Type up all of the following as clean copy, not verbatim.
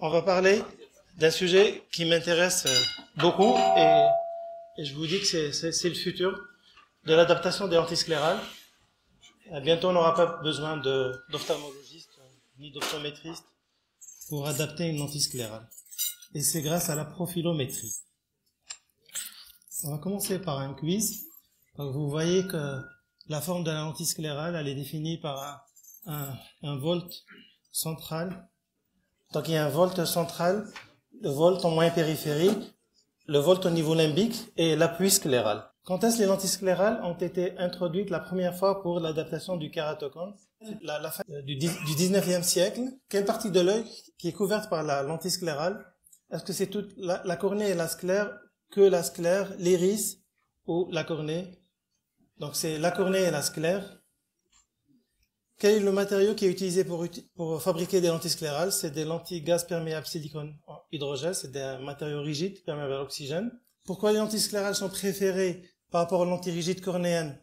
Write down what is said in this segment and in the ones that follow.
On va parler d'un sujet qui m'intéresse beaucoup et je vous dis que c'est le futur de l'adaptation des lentilles sclérales. Bientôt, on n'aura pas besoin d'ophtalmologiste ni d'optométriste pour adapter une lentille sclérale. Et c'est grâce à la profilométrie. On va commencer par un quiz. Donc, vous voyez que la forme de la lentille sclérale, elle est définie par un volt central. Donc il y a un volt central, le volt en moyen périphérique, le volt au niveau limbique et l'appui scléral. Quand est-ce que les lentilles sclérales ont été introduites la première fois pour l'adaptation du kératocone? La fin du 19e siècle. Quelle partie de l'œil qui est couverte par la lentille sclérale? Est-ce que c'est toute la cornée et la sclère, que la sclère, l'iris ou la cornée? Donc c'est la cornée et la sclère. Quel est le matériau qui est utilisé pour fabriquer des lentilles sclérales? C'est des lentilles gaz perméables silicone hydrogel, c'est des matériaux rigides perméables à l'oxygène. Pourquoi les lentilles sclérales sont préférées par rapport aux lentilles rigides cornéennes?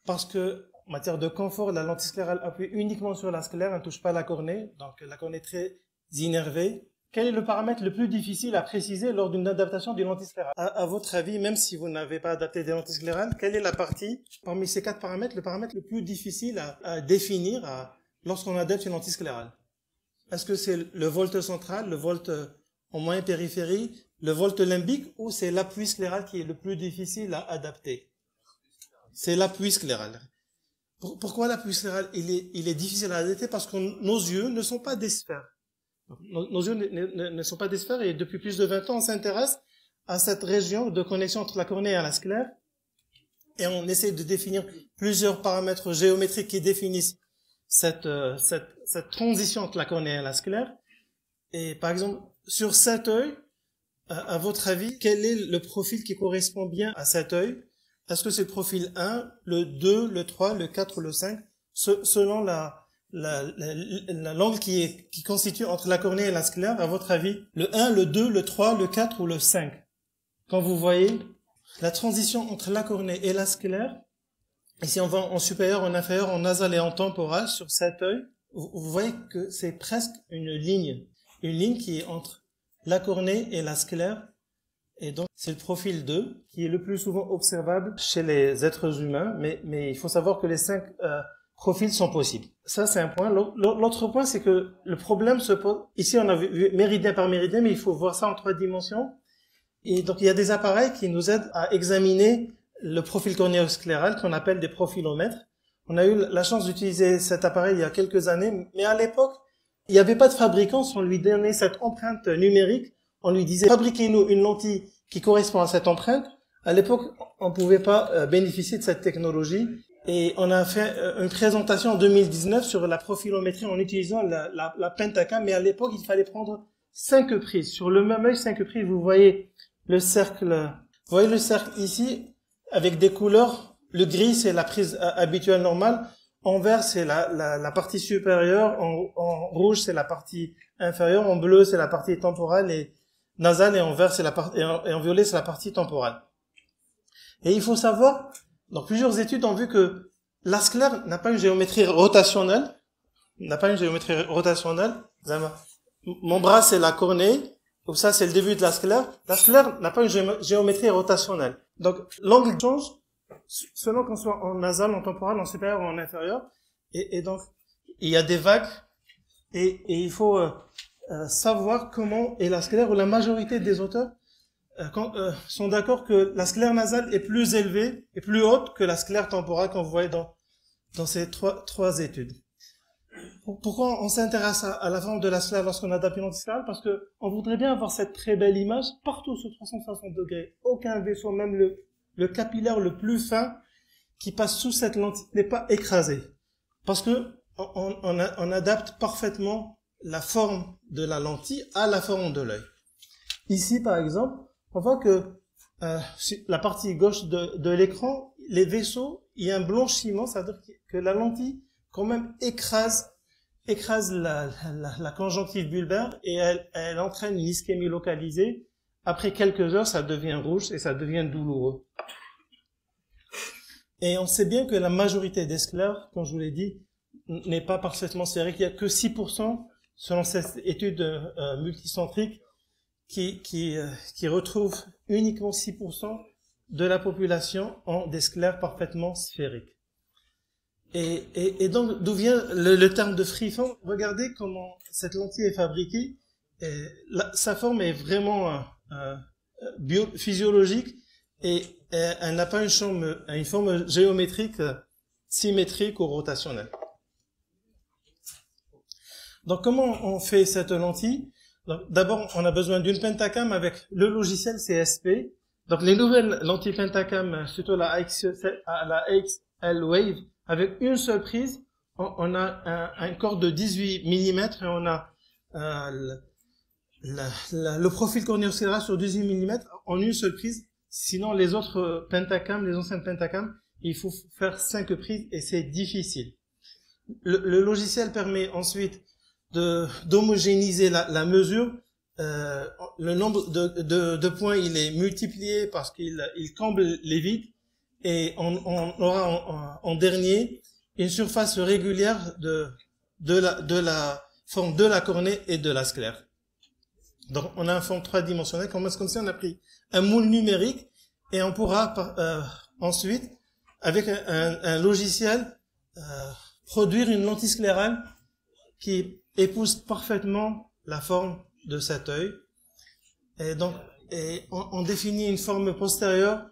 Parce que, en matière de confort, la lentille sclérale appuie uniquement sur la sclère, elle ne touche pas la cornée, donc la cornée est très innervée. Quel est le paramètre le plus difficile à préciser lors d'une adaptation d'une lentille sclérale? À votre avis, même si vous n'avez pas adapté des lentilles sclérales, quelle est la partie, parmi ces 4 paramètres, le paramètre le plus difficile à définir lorsqu'on adapte une lentille sclérale? Est-ce que c'est le volt central, le volt en moyen périphérie, le volt limbique, ou c'est l'appui scléral qui est le plus difficile à adapter? C'est l'appui scléral. Pourquoi l'appui scléral il est difficile à adapter? Parce que nos yeux ne sont pas des sphères. Nos yeux ne sont pas des sphères et depuis plus de 20 ans, on s'intéresse à cette région de connexion entre la cornée et la sclère et on essaie de définir plusieurs paramètres géométriques qui définissent cette transition entre la cornée et la sclère. Et par exemple, sur cet œil, à votre avis, quel est le profil qui correspond bien à cet œil? Est-ce que c'est le profil 1, le 2, le 3, le 4 ou le 5, selon l'angle qui constitue entre la cornée et la sclère, à votre avis, le 1, le 2, le 3, le 4 ou le 5? Quand vous voyez la transition entre la cornée et la sclère, ici on va en supérieur, en inférieur, en nasal et en temporal sur cet œil, vous voyez que c'est presque une ligne qui est entre la cornée et la sclère, et donc c'est le profil 2 qui est le plus souvent observable chez les êtres humains, mais il faut savoir que les 5 profils sont possibles. Ça, c'est un point. L'autre point, c'est que le problème se pose... Ici, on a vu méridien par méridien, mais il faut voir ça en 3 dimensions. Et donc, il y a des appareils qui nous aident à examiner le profil cornéo-scléral qu'on appelle des profilomètres. On a eu la chance d'utiliser cet appareil il y a quelques années, mais à l'époque, il n'y avait pas de fabricant. Si on lui donnait cette empreinte numérique, on lui disait « Fabriquez-nous une lentille qui correspond à cette empreinte ». À l'époque, on ne pouvait pas bénéficier de cette technologie. Et on a fait une présentation en 2019 sur la profilométrie en utilisant la Pentacam, mais à l'époque, il fallait prendre 5 prises. Sur le même œil, 5 prises, vous voyez le cercle ici, avec des couleurs. Le gris, c'est la prise habituelle normale. En vert, c'est la partie supérieure. En rouge, c'est la partie inférieure. En bleu, c'est la partie temporale et nasale. Et en vert, et en violet, c'est la partie temporale. Et il faut savoir... Donc, plusieurs études ont vu que la sclère n'a pas une géométrie rotationnelle. Mon bras, c'est la cornée. Ou ça, c'est le début de la sclère. La sclère n'a pas une géométrie rotationnelle. Donc, l'angle change selon qu'on soit en nasal, en temporal, en supérieur ou en inférieur. Et donc, il y a des vagues. Et il faut savoir comment est la sclère, ou la majorité des auteurs sont d'accord que la sclère nasale est plus élevée et plus haute que la sclère temporale qu'on voit dans ces trois études. Pourquoi on s'intéresse à la forme de la sclère lorsqu'on adapte une lentille sclérale? Parce que on voudrait bien avoir cette très belle image partout sur 360 degrés. Aucun vaisseau, même le capillaire le plus fin qui passe sous cette lentille n'est pas écrasé. Parce que on adapte parfaitement la forme de la lentille à la forme de l'œil. Ici, par exemple, on voit que la partie gauche de l'écran, les vaisseaux, il y a un blanchiment, c'est-à-dire que la lentille quand même écrase la conjonctive bulbaire et elle entraîne une ischémie localisée. Après quelques heures, ça devient rouge et ça devient douloureux. Et on sait bien que la majorité des sclères, comme je vous l'ai dit, n'est pas parfaitement sphérique. Il n'y a que 6% selon cette étude multicentrique qui retrouve uniquement 6% de la population ont des sclères parfaitement sphériques. Et donc, d'où vient le terme de freeform? Regardez comment cette lentille est fabriquée. Sa forme est vraiment physiologique et elle n'a pas une forme géométrique symétrique ou rotationnelle. Donc, comment on fait cette lentille? D'abord, on a besoin d'une pentacam avec le logiciel CSP. Donc, les nouvelles lentilles pentacam, surtout la AXL Wave, avec une seule prise, on a un corps de 18 mm et on a le profil cornéoscléral sur 18 mm en une seule prise. Sinon, les autres pentacams, les anciennes pentacams, il faut faire 5 prises et c'est difficile. Le logiciel permet ensuite d'homogénéiser la mesure. Le nombre de points, il est multiplié parce qu'il comble les vides. Et on aura en dernier une surface régulière de la forme de la cornée et de la sclère. Donc on a une forme 3-dimensionnelle, comme si on a pris un moule numérique et on pourra ensuite, avec un logiciel, produire une lentille sclérale qui épouse parfaitement la forme de cet œil. Et donc on définit une forme postérieure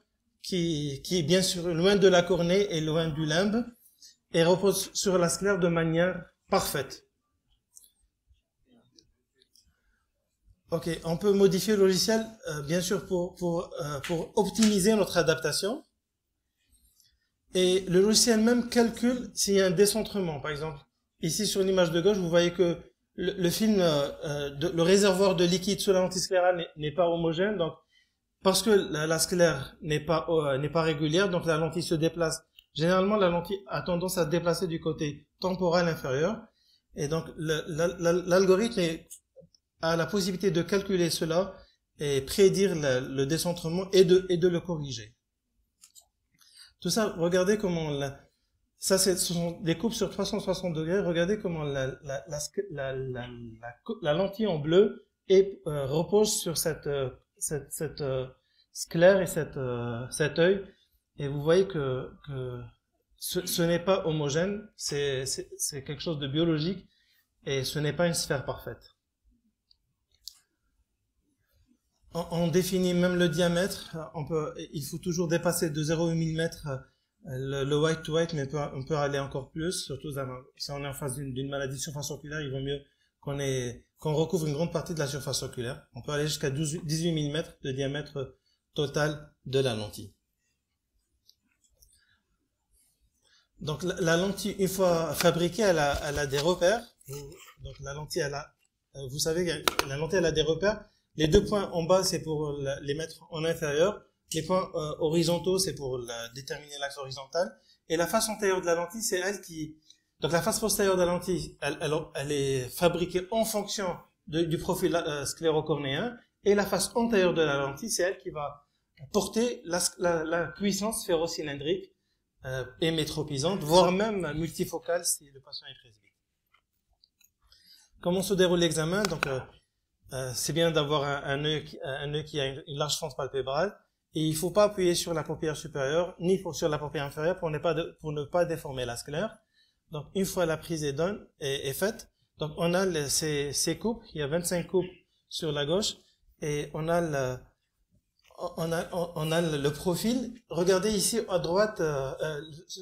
qui est bien sûr loin de la cornée et loin du limbe, et repose sur la sclère de manière parfaite. Ok, on peut modifier le logiciel, bien sûr, pour optimiser notre adaptation. Et le logiciel même calcule s'il y a un décentrement. Par exemple, ici sur l'image de gauche, vous voyez que le film, le réservoir de liquide sous la lentille sclérale n'est pas homogène, donc parce que la sclère n'est pas régulière, donc la lentille se déplace. Généralement, la lentille a tendance à se déplacer du côté temporal inférieur. Et donc, l'algorithme a la possibilité de calculer cela et prédire le décentrement et de le corriger. Tout ça, regardez comment ce sont des coupes sur 360 degrés. Regardez comment la lentille en bleu repose sur cette sclère et cet œil, et vous voyez que ce n'est pas homogène, c'est quelque chose de biologique et ce n'est pas une sphère parfaite. On définit même le diamètre. Il faut toujours dépasser de 0,8 mm le white to white, mais on peut aller encore plus, surtout si on est en face d'une maladie de surface oculaire. Il vaut mieux qu'on recouvre une grande partie de la surface oculaire. On peut aller jusqu'à 18 mm de diamètre total de la lentille. Donc la lentille, une fois fabriquée, elle a des repères. Donc la lentille, vous savez que la lentille, elle a des repères. Les 2 points en bas, c'est pour les mettre en inférieur. Les points horizontaux, c'est pour déterminer l'axe horizontal. Et la face antérieure de la lentille, c'est elle qui... Donc la face postérieure de la lentille, elle est fabriquée en fonction du profil sclérocornéen. Et la face antérieure de la lentille, c'est elle qui va porter la puissance sphérocylindrique et métropisante, voire même multifocale si le patient est presbyte. Comment se déroule l'examen? Donc c'est bien d'avoir un œil qui a une large fente palpébrale, et il ne faut pas appuyer sur la paupière supérieure ni sur la paupière inférieure pour ne pas déformer la sclère. Donc une fois la prise est faite, donc on a ces coupes, il y a 25 coupes sur la gauche, et on a le profil. Regardez ici à droite,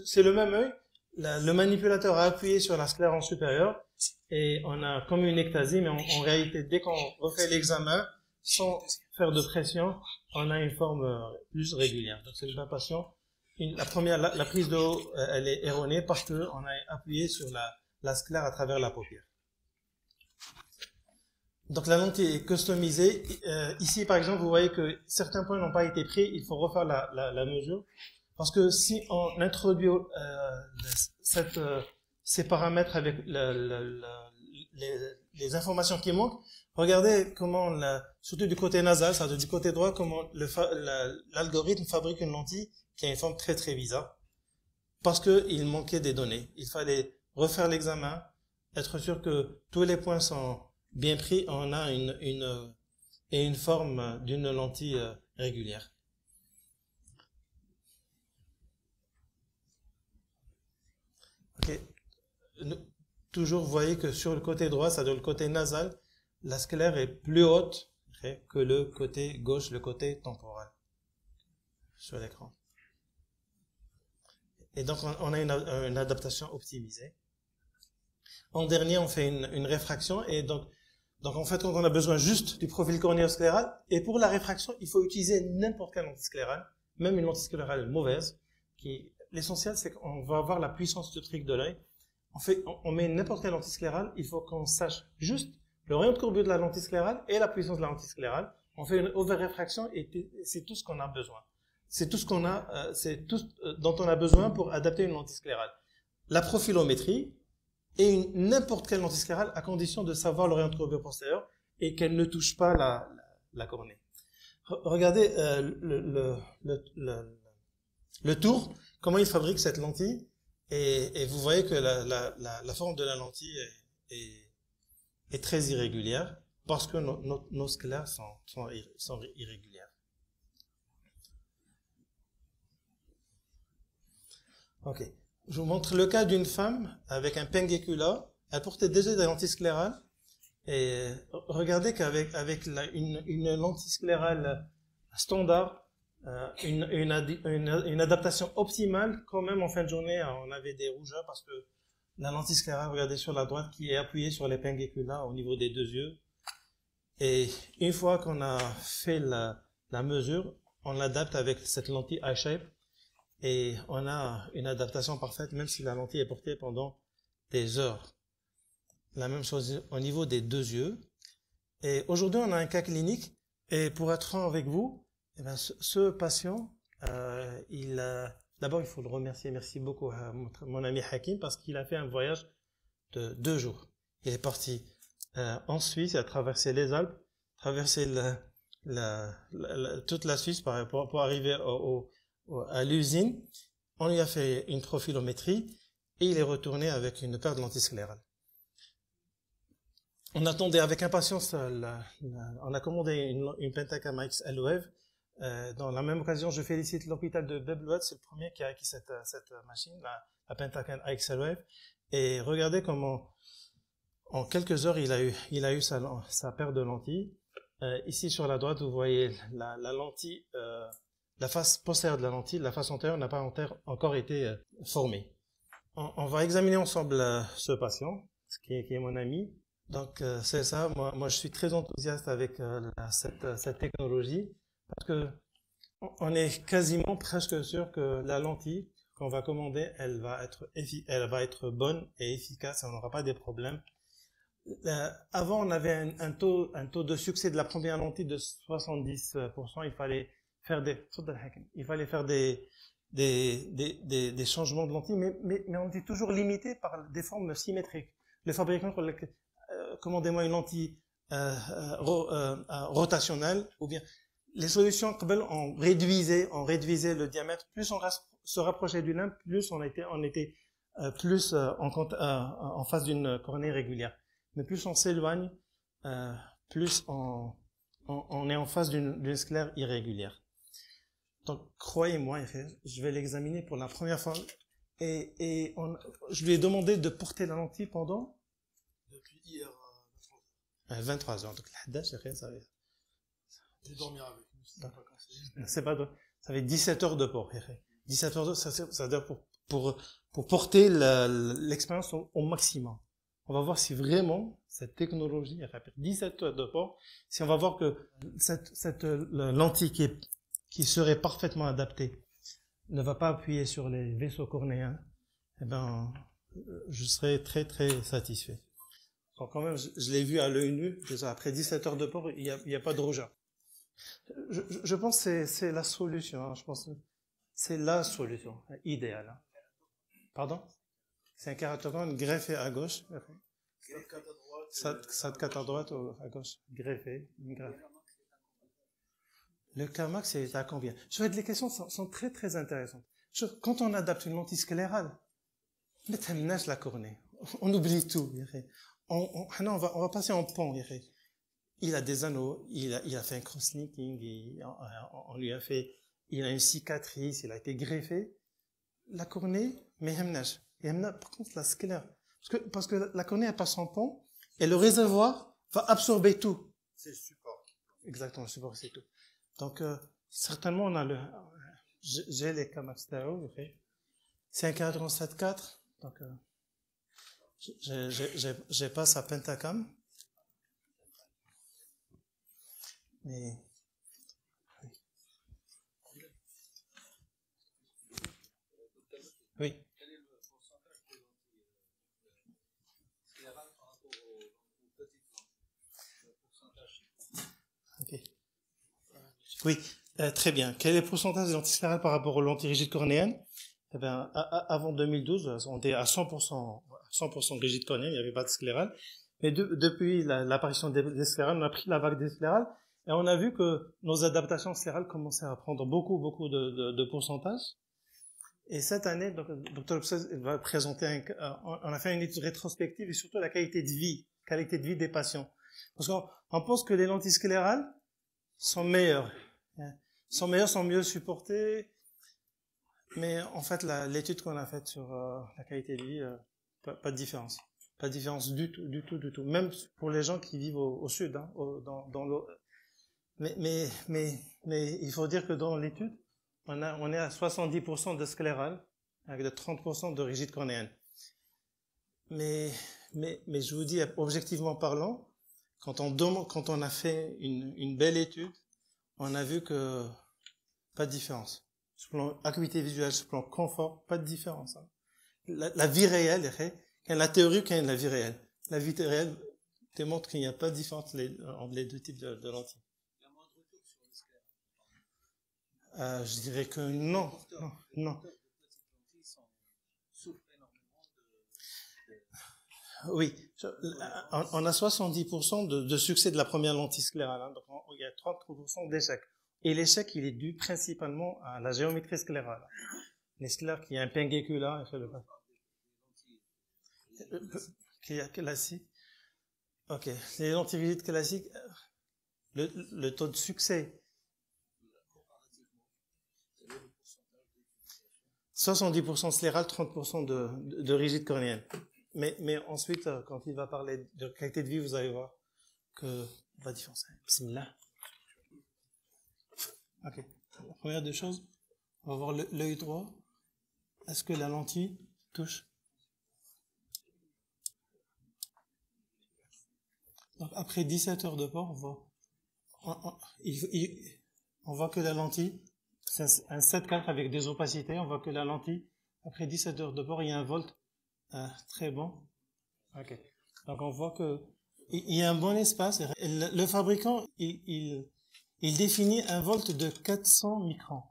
c'est le même œil. Le manipulateur a appuyé sur la sclère en supérieur et on a comme une ectasie, mais en réalité, dès qu'on refait l'examen, sans faire de pression, on a une forme plus régulière. Donc c'est le patient. La prise de haut, elle est erronée parce qu'on a appuyé sur la sclère à travers la paupière. Donc la lentille est customisée. Ici, par exemple, vous voyez que certains points n'ont pas été pris. Il faut refaire la mesure. Parce que si on introduit ces paramètres avec les informations qui manquent, regardez comment, surtout du côté nasal, c'est-à-dire du côté droit, comment l'algorithme fabrique une lentille qui a une forme très très bizarre. Parce qu'il manquait des données. Il fallait refaire l'examen être sûr que tous les points sont bien pris, on a une forme d'une lentille régulière. Ok. Toujours, vous voyez que sur le côté droit, c'est-à-dire le côté nasal, la sclère est plus haute que le côté gauche, le côté temporal sur l'écran. Et donc, on a une adaptation optimisée. En dernier, on fait une réfraction. Et donc, en fait, quand on a besoin juste du profil cornéo-scléral, et pour la réfraction, il faut utiliser n'importe quelle lentille sclérale, même une lentille sclérale mauvaise. L'essentiel, c'est qu'on va avoir la puissance dioptrique de l'œil. On met n'importe quelle lentille sclérale, il faut qu'on sache juste le rayon de courbure de la lentille sclérale et la puissance de la lentille sclérale. On fait une over-réfraction et c'est tout ce qu'on a besoin. C'est tout ce qu'on a, c'est tout dont on a besoin pour adapter une lentille sclérale. La profilométrie et n'importe quelle lentille sclérale à condition de savoir le rayon de courbure postérieur et qu'elle ne touche pas la cornée. Regardez le tour, comment il fabrique cette lentille. Et vous voyez que la forme de la lentille est très irrégulière parce que nos sclères sont irrégulières. Ok. Je vous montre le cas d'une femme avec un pengecula. Elle portait déjà des lentilles sclérales. Et regardez qu'avec une lentille sclérale standard, une adaptation optimale, quand même en fin de journée, on avait des rougeurs parce que la lentille sclérale, regardez sur la droite, qui est appuyée sur les pengecula au niveau des deux yeux. Et une fois qu'on a fait la mesure, on l'adapte avec cette lentille eye-shape et on a une adaptation parfaite, même si la lentille est portée pendant des heures. La même chose au niveau des deux yeux. Et aujourd'hui, on a un cas clinique. Et pour être franc avec vous, eh bien, ce patient, d'abord, il faut le remercier. Merci beaucoup à mon ami Hakim parce qu'il a fait un voyage de 2 jours. Il est parti en Suisse, il a traversé les Alpes, traversé toute la Suisse pour arriver à l'usine. On lui a fait une profilométrie et il est retourné avec une paire de lentilles sclérales. On attendait avec impatience, on a commandé une Pentacam XL Wave. Dans la même occasion, je félicite l'hôpital de Beblouet, c'est le premier qui a acquis cette machine, la Pentacam XL Wave. Et regardez comment, en quelques heures, il a eu sa paire de lentilles. Ici sur la droite, vous voyez la lentille, la face postérieure de la lentille, la face antérieure n'a pas encore été formée. On va examiner ensemble ce patient, qui est mon ami. Donc c'est ça, moi je suis très enthousiaste avec cette technologie parce que on est quasiment presque sûr que la lentille qu'on va commander, elle va être bonne et efficace, on n'aura pas des problèmes. Avant on avait un taux de succès de la première lentille de 70%, il fallait faire des changements de lentille, mais on était toujours limité par des formes symétriques. Le fabricant commandez-moi une lentille rotationnelle, ou bien les solutions, on réduisait le diamètre, plus on se rapprochait du limbe, plus on était plus en face d'une cornée régulière. Mais plus on s'éloigne, plus on est en face d'une sclère irrégulière. Donc, croyez-moi, je vais l'examiner pour la première fois, et je lui ai demandé de porter la lentille pendant depuis hier 23 heures. Donc, la c'est rien, ça fait. J'ai dormi avec. C'est pas de, ça fait 17 heures de port. 17 heures, ça veut dire pour porter l'expérience au maximum. On va voir si vraiment cette technologie, elle fait 17 heures de port, si on va voir que cette lentille qui serait parfaitement adaptée ne va pas appuyer sur les vaisseaux cornéens, eh ben, je serais très très satisfait. Donc quand même, je l'ai vu à l'œil nu, après 17 heures de port, il y a pas de rougeur. Je pense que c'est la solution, hein. Je pense que c'est la solution idéale. Hein. Pardon? C'est un kératogone greffé à gauche. Ça de 4 à droite ou à gauche. Greffé. Le Kamax, c'est à combien? Je vais dire, les questions sont très très intéressantes. Quand on adapte une lentille sclérale, mais t'aimes la cornée. on oublie tout. On va passer en pont. Il a des anneaux, il a fait un cross-linking, on lui a fait, il a une cicatrice, il a été greffé. La cornée, mais par contre la sclère. Parce que la cornée, elle passe en pont, et le réservoir va absorber tout. C'est le support. Exactement, le support, c'est tout. Donc, certainement, j'ai les Kamastao, c'est un cadre en 7/4, donc, j'ai pas sa pentacam. Mais, oui. Quel est le pourcentage de sclérale par rapport aux petites lentilles? Le pourcentage. Ok. Oui, très bien. Quel est le pourcentage des lentilles sclérales par rapport aux lentilles rigides cornéennes? Eh bien, avant 2012, on était à 100% rigides cornéennes, il n'y avait pas de sclérale. Mais depuis l'apparition des sclérales, on a pris la vague des sclérales et on a vu que nos adaptations sclérales commençaient à prendre beaucoup de pourcentage. Et cette année, donc, Dr. Obsès va présenter on a fait une étude rétrospective et surtout la qualité de vie des patients. Parce qu'on pense que les lentilles sclérales sont meilleures, sont mieux supportées, mais en fait, l'étude qu'on a faite sur la qualité de vie, pas de différence. Pas de différence du tout. Même pour les gens qui vivent au sud, hein, dans l'eau. Mais il faut dire que dans l'étude, on est à 70% de sclérale, avec de 30% de rigide cornéenne. Mais je vous dis, objectivement parlant, quand on a fait une belle étude, on a vu que pas de différence. Sur le plan acuité visuelle, sur le plan confort, pas de différence. Hein. La vie réelle, la théorie ou la vie réelle. La vie réelle démontre qu'il n'y a pas de différence entre les deux types de lentilles. Il y a moins de retour sur le sclérale. Je dirais que non. Les porteurs de petites lentilles souffrent énormément de... Oui, on a 70% de succès de la première lentille sclérale, hein, donc il y a 30% d'échecs. Et l'échec, il est dû principalement à la géométrie sclérale. Les sclères qui a un pengécula, classique. Ok, les lentilles rigides classiques, le taux de succès, 70% sclérale, 30% de rigide cornéenne. Mais ensuite, quand il va parler de qualité de vie, vous allez voir que va différencier. Bismillah. Ok. La première des choses, on va voir l'œil droit. Est-ce que la lentille touche? Donc après 17 heures de port, on voit que la lentille, c'est un 7/4 avec des opacités, on voit que la lentille, après 17 heures de port, il y a un volt très bon. Ok. Donc on voit que il y a un bon espace. Le fabricant, il définit un volt de 400 microns.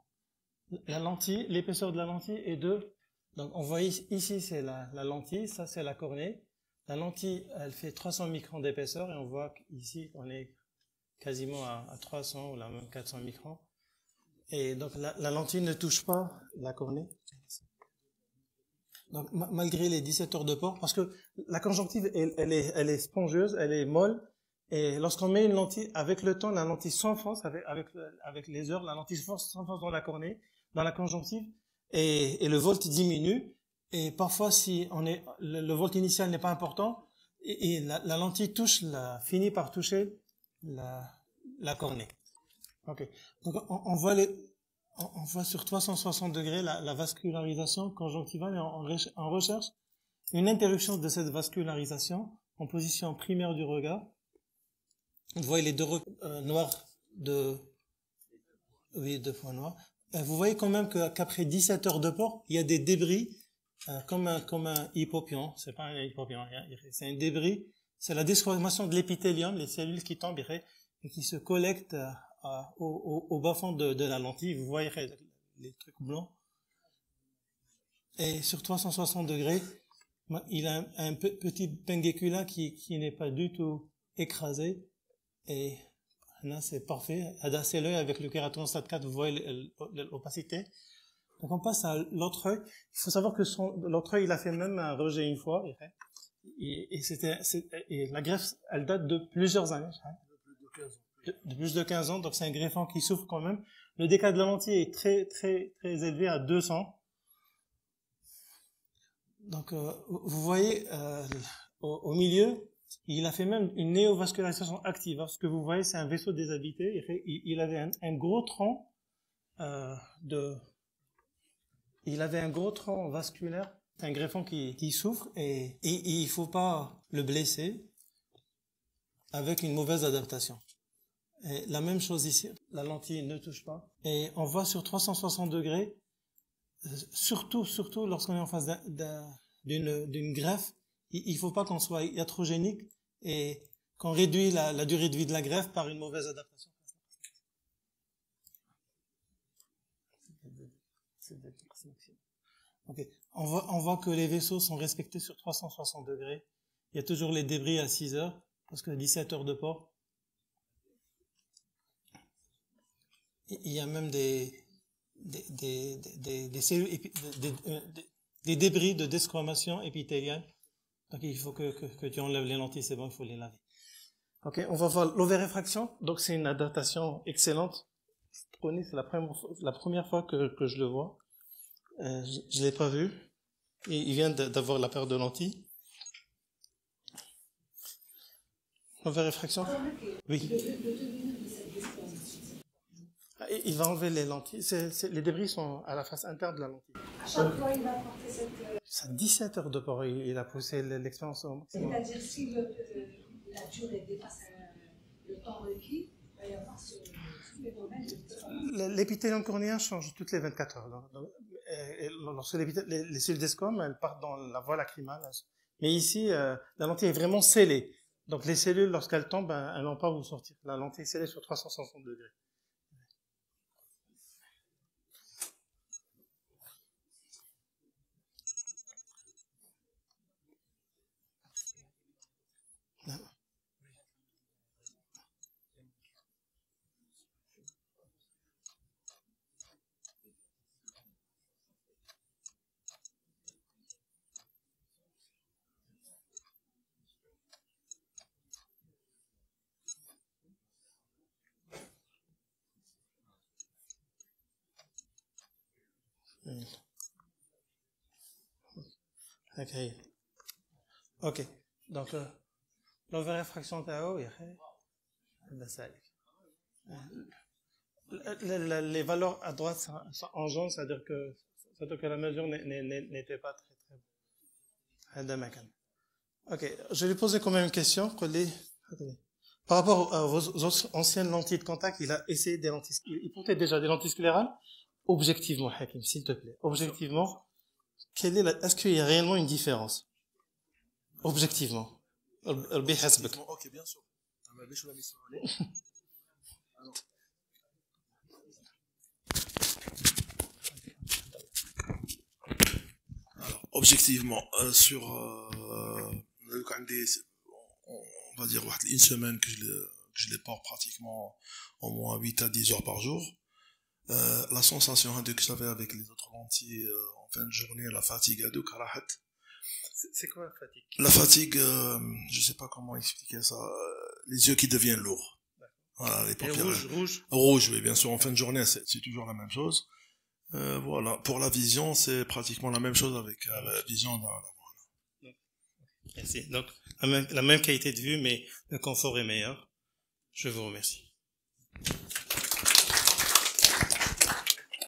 La lentille, l'épaisseur de la lentille est donc on voit ici c'est la lentille, ça c'est la cornée. La lentille, elle fait 300 microns d'épaisseur et on voit qu'ici on est quasiment à 300 ou là même 400 microns. Et donc la lentille ne touche pas la cornée. Donc malgré les 17 heures de port, parce que la conjonctive elle est spongieuse, elle est molle. Et lorsqu'on met une lentille, avec le temps, la lentille s'enfonce, avec les heures, la lentille s'enfonce dans la cornée, dans la conjonctive, et le volt diminue. Et parfois, si le volt initial n'est pas important, et la lentille finit par toucher la cornée. Ok. Donc on voit sur 360 degrés la vascularisation conjonctivale, et on recherche une interruption de cette vascularisation en position primaire du regard. Vous voyez les deux noirs deux points noirs. Vous voyez quand même qu'après 17 heures de port, il y a des débris comme un hypopion. C'est pas un hypopion, c'est un débris. C'est la déformation de l'épithélium, les cellules qui tombent et qui se collectent au bas-fond de la lentille. Vous voyez les trucs blancs. Et sur 360 degrés, il a un petit pengécula qui n'est pas du tout écrasé. Et là, c'est parfait. Adressez l'œil avec le kératome stade 4, vous voyez l'opacité. Donc on passe à l'autre œil. Il faut savoir que l'autre œil, il a fait même un rejet une fois. Et la greffe, elle date de plusieurs années, Plus de 15 ans. de plus de 15 ans, donc c'est un greffon qui souffre quand même. Le décal de la lentille est très, très, très élevé à 200. Donc, vous voyez, au milieu, il a fait même une néovascularisation active. Ce que vous voyez, c'est un vaisseau déshabité. Il avait un gros tronc il avait un gros tronc vasculaire. C'est un greffon qui souffre et il faut pas le blesser avec une mauvaise adaptation. Et la même chose ici, la lentille ne touche pas. Et on voit sur 360 degrés, surtout lorsqu'on est en face d'une greffe, il faut pas qu'on soit iatrogénique et qu'on réduit la durée de vie de la greffe par une mauvaise adaptation. Okay. On voit que les vaisseaux sont respectés sur 360 degrés. Il y a toujours les débris à 6 heures, parce que 17 heures de port. Il y a même des cellules, des débris de desquamation épithéliale. Donc il faut que tu enlèves les lentilles, c'est bon, il faut les laver. Ok, on va voir l'overréfraction. Donc c'est une adaptation excellente. C'est la première fois que je le vois. Je l'ai pas vu. Et il vient d'avoir la paire de lentilles. L'overréfraction. Oui. Il va enlever les lentilles. Les débris sont à la face interne de la lentille. À chaque fois, il va porter cette... Ça 17 heures de port. Il a poussé l'expérience au maximum. C'est-à-dire, si la durée dépasse le temps requis, il va y avoir ce phénomène de... L'épithélium cornéen change toutes les 24 heures. Lorsque les cellules d'escom, elles partent dans la voie lacrymale. Mais ici, la lentille est vraiment scellée. Donc les cellules, lorsqu'elles tombent, elles n'ont pas où sortir. La lentille est scellée sur 360 degrés. Ok. Donc, l'overréfraction تاعو يا اخي مسالك. Les valeurs à droite sont en jaune, c'est-à-dire que la mesure n'était pas très très. Ok, je vais lui poser quand même une question. Par rapport à vos anciennes lentilles de contact, il a essayé des lentilles. Il portait déjà des lentilles sclérales. Objectivement, Hakim, s'il te plaît. Objectivement, est-ce qu'il y a réellement une différence? Objectivement. Ok, bien sûr. Alors, objectivement, sur on va dire une semaine que je les porte pratiquement au moins 8 à 10 heures par jour. La sensation que j'avais avec les autres lentilles en fin de journée, la fatigue à deux karahat. C'est quoi la fatigue? La fatigue, je sais pas comment expliquer ça. Les yeux qui deviennent lourds. Voilà, les paupières. Rouge, oui, bien sûr. En fin de journée, c'est toujours la même chose. Voilà. Pour la vision, c'est pratiquement la même chose avec la vision dans la voile. Merci. Donc, la même qualité de vue, mais le confort est meilleur. Je vous remercie.